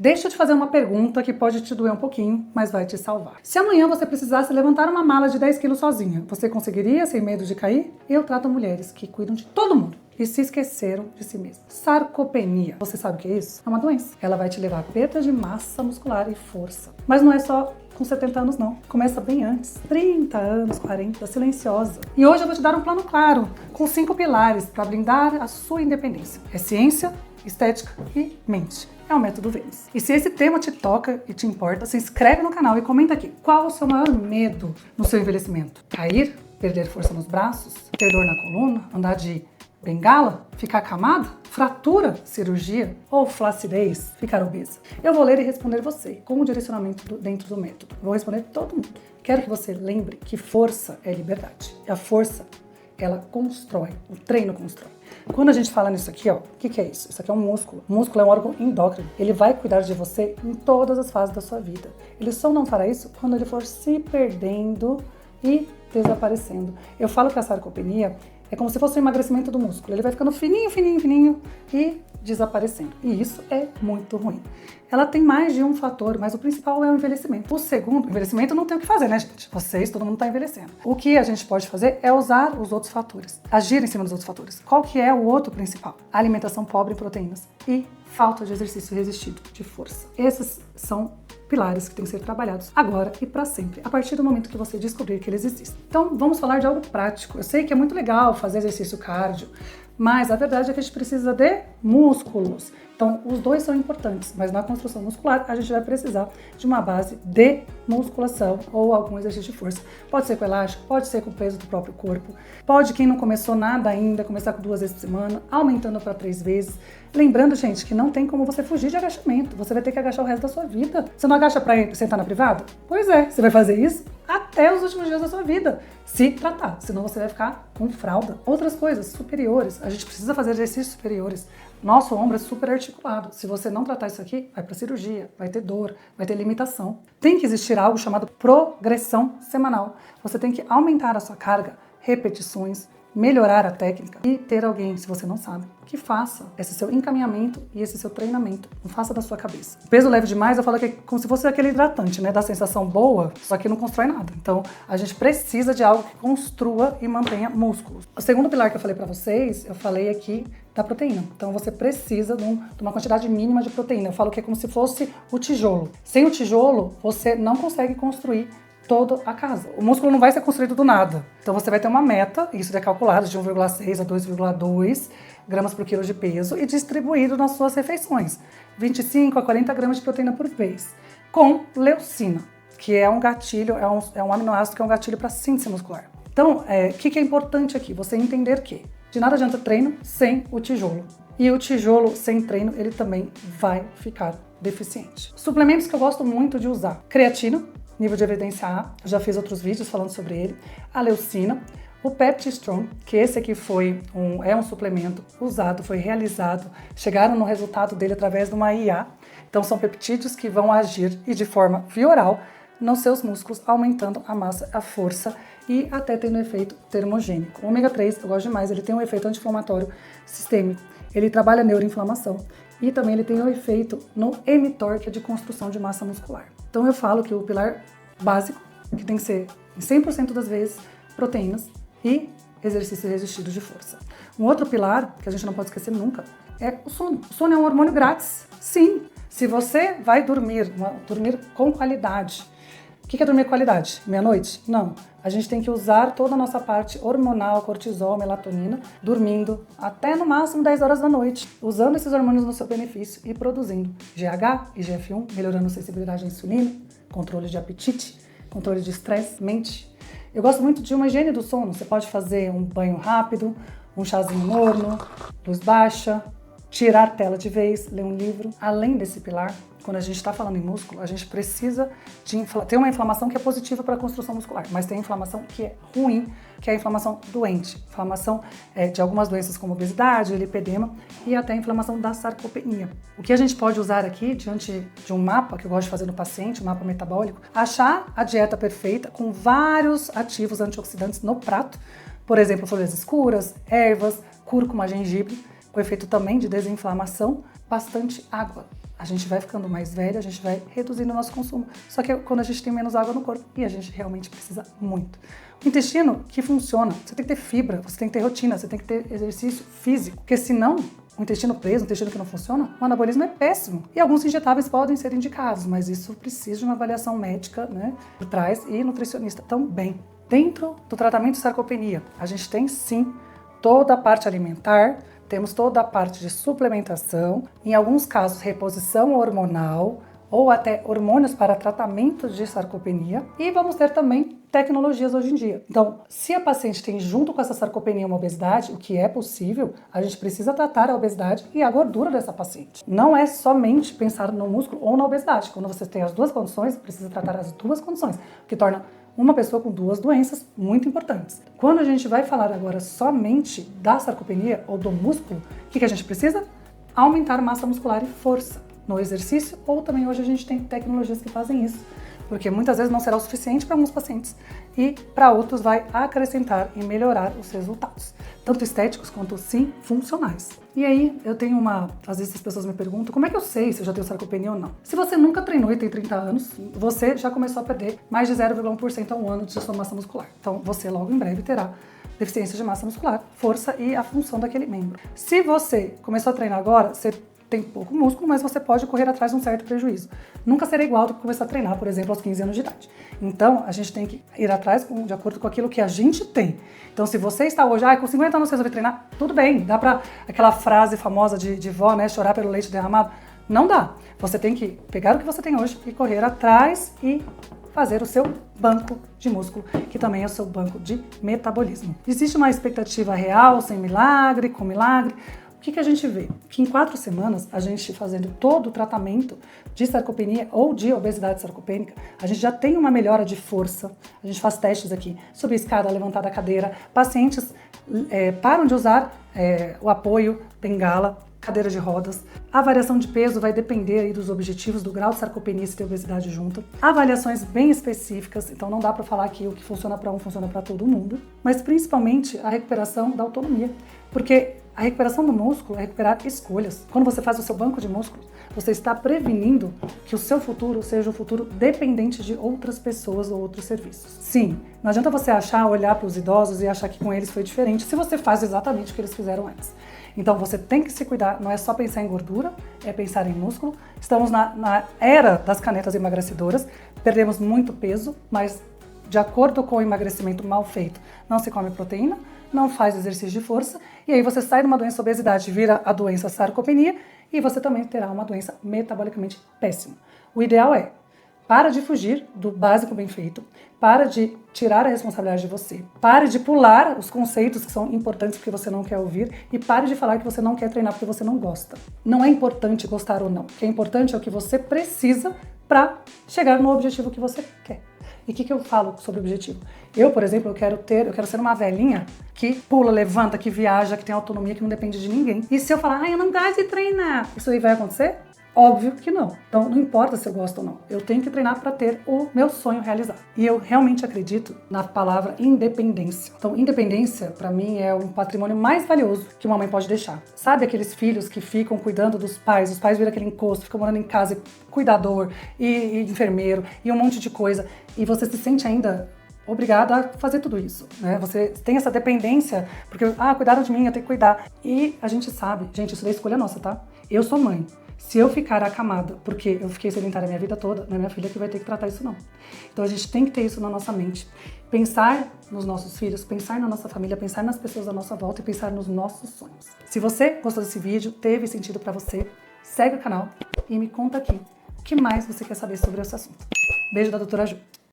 Deixa eu te fazer uma pergunta que pode te doer um pouquinho, mas vai te salvar. Se amanhã você precisasse levantar uma mala de 10 quilos sozinha, você conseguiria sem medo de cair? Eu trato mulheres que cuidam de todo mundo e se esqueceram de si mesmas. Sarcopenia. Você sabe o que é isso? É uma doença. Ela vai te levar a perda de massa muscular e força. Mas não é só com 70 anos não. Começa bem antes. 30 anos, 40, silenciosa. E hoje eu vou te dar um plano claro, com 5 pilares para blindar a sua independência. É ciência, estética e mente. É o método Vênus. E se esse tema te toca e te importa, se inscreve no canal e comenta aqui. Qual o seu maior medo no seu envelhecimento? Cair? Perder força nos braços? Ter dor na coluna? Andar de bengala? Ficar acamado? Fratura? Cirurgia? Ou flacidez? Ficar obesa? Eu vou ler e responder você, com o direcionamento dentro do método. Vou responder todo mundo. Quero que você lembre que força é liberdade. E a força, ela constrói. O treino constrói. Quando a gente fala nisso aqui, ó, o que é isso? Isso aqui é um músculo. O músculo é um órgão endócrino. Ele vai cuidar de você em todas as fases da sua vida. Ele só não fará isso quando ele for se perdendo e desaparecendo. Eu falo que a sarcopenia é como se fosse o emagrecimento do músculo. Ele vai ficando fininho, fininho, fininho e desaparecendo. E isso é muito ruim. Ela tem mais de um fator, mas o principal é o envelhecimento. O segundo, o envelhecimento não tem o que fazer, né, gente? Vocês, todo mundo está envelhecendo. O que a gente pode fazer é usar os outros fatores, agir em cima dos outros fatores. Qual que é o outro principal? A alimentação pobre em proteínas e falta de exercício resistido, de força. Esses são pilares que têm que ser trabalhados agora e para sempre, a partir do momento que você descobrir que eles existem. Então, vamos falar de algo prático. Eu sei que é muito legal fazer exercício cardio, mas a verdade é que a gente precisa de músculos. Então, os dois são importantes, mas na construção muscular a gente vai precisar de uma base de musculação ou algum exercício de força. Pode ser com elástico, pode ser com o peso do próprio corpo, pode, quem não começou nada ainda, começar com 2 vezes por semana, aumentando para 3 vezes. Lembrando, gente, que não tem como você fugir de agachamento. Você vai ter que agachar o resto da sua vida. Você não agacha para sentar na privada? Pois é, você vai fazer isso até os últimos dias da sua vida. Se tratar, senão você vai ficar com fralda. Outras coisas superiores, a gente precisa fazer exercícios superiores. Nosso ombro é super articulado. Se você não tratar isso aqui, vai para cirurgia, vai ter dor, vai ter limitação. Tem que existir algo chamado progressão semanal. Você tem que aumentar a sua carga, repetições, melhorar a técnica e ter alguém, se você não sabe, que faça esse seu encaminhamento e esse seu treinamento. Não faça da sua cabeça. O peso leve demais, eu falo que é como se fosse aquele hidratante, né? Dá sensação boa, só que não constrói nada. Então, a gente precisa de algo que construa e mantenha músculos. O segundo pilar que eu falei pra vocês, eu falei aqui da proteína. Então, você precisa de uma quantidade mínima de proteína. Eu falo que é como se fosse o tijolo. Sem o tijolo, você não consegue construir toda a casa. O músculo não vai ser construído do nada. Então você vai ter uma meta, isso é calculado de 1,6 a 2,2 gramas por quilo de peso e distribuído nas suas refeições. 25 a 40 gramas de proteína por vez. Com leucina, que é um gatilho, é um aminoácido que é um gatilho para síntese muscular. Então, o que é importante aqui? Você entender que de nada adianta treino sem o tijolo. E o tijolo sem treino, ele também vai ficar deficiente. Suplementos que eu gosto muito de usar. Creatina, nível de evidência A, eu já fiz outros vídeos falando sobre ele. A leucina, o Pepti-Strong, que esse aqui é um suplemento usado, foi realizado, chegaram no resultado dele através de uma IA. Então são peptídeos que vão agir e de forma via oral nos seus músculos, aumentando a massa, a força e até tendo efeito termogênico. O ômega 3, eu gosto demais, ele tem um efeito anti-inflamatório sistêmico, ele trabalha a neuroinflamação e também ele tem um efeito no mTOR, que é de construção de massa muscular. Então eu falo que o pilar básico, que tem que ser em 100% das vezes, proteínas e exercício resistido de força. Um outro pilar, que a gente não pode esquecer nunca, é o sono. O sono é um hormônio grátis. Sim, se você vai dormir com qualidade. O que é dormir com qualidade? Meia-noite? Não. A gente tem que usar toda a nossa parte hormonal, cortisol, melatonina, dormindo até no máximo 10 horas da noite, usando esses hormônios no seu benefício e produzindo GH e IGF-1, melhorando a sensibilidade à insulina, controle de apetite, controle de estresse, mente. Eu gosto muito de uma higiene do sono. Você pode fazer um banho rápido, um chazinho morno, luz baixa, tirar tela de vez, ler um livro. Além desse pilar, quando a gente está falando em músculo, a gente precisa ter uma inflamação que é positiva para a construção muscular, mas tem inflamação que é ruim, que é a inflamação doente. Inflamação de algumas doenças como obesidade, lipedema e até a inflamação da sarcopenia. O que a gente pode usar aqui, diante de um mapa que eu gosto de fazer no paciente, um mapa metabólico, achar a dieta perfeita com vários ativos antioxidantes no prato, por exemplo, folhas escuras, ervas, cúrcuma, gengibre, com efeito também de desinflamação, bastante água. A gente vai ficando mais velha, a gente vai reduzindo o nosso consumo. Só que quando a gente tem menos água no corpo, e a gente realmente precisa muito. O intestino que funciona, você tem que ter fibra, você tem que ter rotina, você tem que ter exercício físico. Porque senão, o intestino preso, o intestino que não funciona, o anabolismo é péssimo. E alguns injetáveis podem ser indicados, mas isso precisa de uma avaliação médica, né, por trás, e nutricionista também. Dentro do tratamento de sarcopenia, a gente tem sim toda a parte alimentar, temos toda a parte de suplementação, em alguns casos reposição hormonal ou até hormônios para tratamento de sarcopenia, e vamos ter também tecnologias hoje em dia. Então, se a paciente tem junto com essa sarcopenia uma obesidade, o que é possível, a gente precisa tratar a obesidade e a gordura dessa paciente. Não é somente pensar no músculo ou na obesidade. Quando você tem as duas condições, precisa tratar as duas condições, o que torna uma pessoa com duas doenças muito importantes. Quando a gente vai falar agora somente da sarcopenia ou do músculo, o que a gente precisa? Aumentar massa muscular e força no exercício, ou também hoje a gente tem tecnologias que fazem isso, porque muitas vezes não será o suficiente para alguns pacientes e para outros vai acrescentar e melhorar os resultados, tanto estéticos quanto sim funcionais. E aí eu tenho às vezes as pessoas me perguntam, como é que eu sei se eu já tenho sarcopenia ou não? Se você nunca treinou e tem 30 anos, você já começou a perder mais de 0,1% ao ano de sua massa muscular. Então você logo em breve terá deficiência de massa muscular, força e a função daquele membro. Se você começou a treinar agora, você tem pouco músculo, mas você pode correr atrás de um certo prejuízo. Nunca será igual do que começar a treinar, por exemplo, aos 15 anos de idade. Então, a gente tem que ir atrás de acordo com aquilo que a gente tem. Então, se você está hoje, com 50 anos você resolve treinar, tudo bem, dá pra aquela frase famosa de vó, né, chorar pelo leite derramado? Não dá. Você tem que pegar o que você tem hoje e correr atrás e fazer o seu banco de músculo, que também é o seu banco de metabolismo. Existe uma expectativa real, sem milagre, com milagre. O que a gente vê? Que em 4 semanas, a gente fazendo todo o tratamento de sarcopenia ou de obesidade sarcopênica, a gente já tem uma melhora de força. A gente faz testes aqui, subir escada, levantar da cadeira. Pacientes param de usar o apoio, bengala, cadeira de rodas. A variação de peso vai depender aí dos objetivos, do grau de sarcopenia se tem obesidade junto. Avaliações bem específicas, então não dá para falar que o que funciona para um funciona para todo mundo, mas principalmente a recuperação da autonomia, porque a recuperação do músculo é recuperar escolhas. Quando você faz o seu banco de músculos, você está prevenindo que o seu futuro seja um futuro dependente de outras pessoas ou outros serviços. Sim, não adianta você olhar para os idosos e achar que com eles foi diferente se você faz exatamente o que eles fizeram antes. Então você tem que se cuidar, não é só pensar em gordura, é pensar em músculo. Estamos na era das canetas emagrecedoras, perdemos muito peso, mas de acordo com o emagrecimento mal feito, não se come proteína, não faz exercício de força, e aí você sai de uma doença obesidade, vira a doença sarcopenia, e você também terá uma doença metabolicamente péssima. O ideal é, para de fugir do básico bem feito, para de tirar a responsabilidade de você, pare de pular os conceitos que são importantes porque você não quer ouvir e pare de falar que você não quer treinar porque você não gosta. Não é importante gostar ou não, o que é importante é o que você precisa para chegar no objetivo que você quer. E o que eu falo sobre o objetivo? Eu, por exemplo, eu quero ser uma velhinha que pula, levanta, que viaja, que tem autonomia, que não depende de ninguém. E se eu falar, eu não gosto de treinar, isso aí vai acontecer? Óbvio que não. Então, não importa se eu gosto ou não. Eu tenho que treinar para ter o meu sonho realizado. E eu realmente acredito na palavra independência. Então, independência, para mim, é um patrimônio mais valioso que uma mãe pode deixar. Sabe aqueles filhos que ficam cuidando dos pais, os pais viram aquele encosto, ficam morando em casa, cuidador e enfermeiro e um monte de coisa. E você se sente ainda obrigada a fazer tudo isso, né? Você tem essa dependência, porque, cuidaram de mim, eu tenho que cuidar. E a gente sabe, gente, isso daí é escolha nossa, tá? Eu sou mãe. Se eu ficar acamada porque eu fiquei sedentária a minha vida toda, não é minha filha que vai ter que tratar isso, não. Então a gente tem que ter isso na nossa mente. Pensar nos nossos filhos, pensar na nossa família, pensar nas pessoas à nossa volta e pensar nos nossos sonhos. Se você gostou desse vídeo, teve sentido pra você, segue o canal e me conta aqui o que mais você quer saber sobre esse assunto. Beijo da Doutora Ju.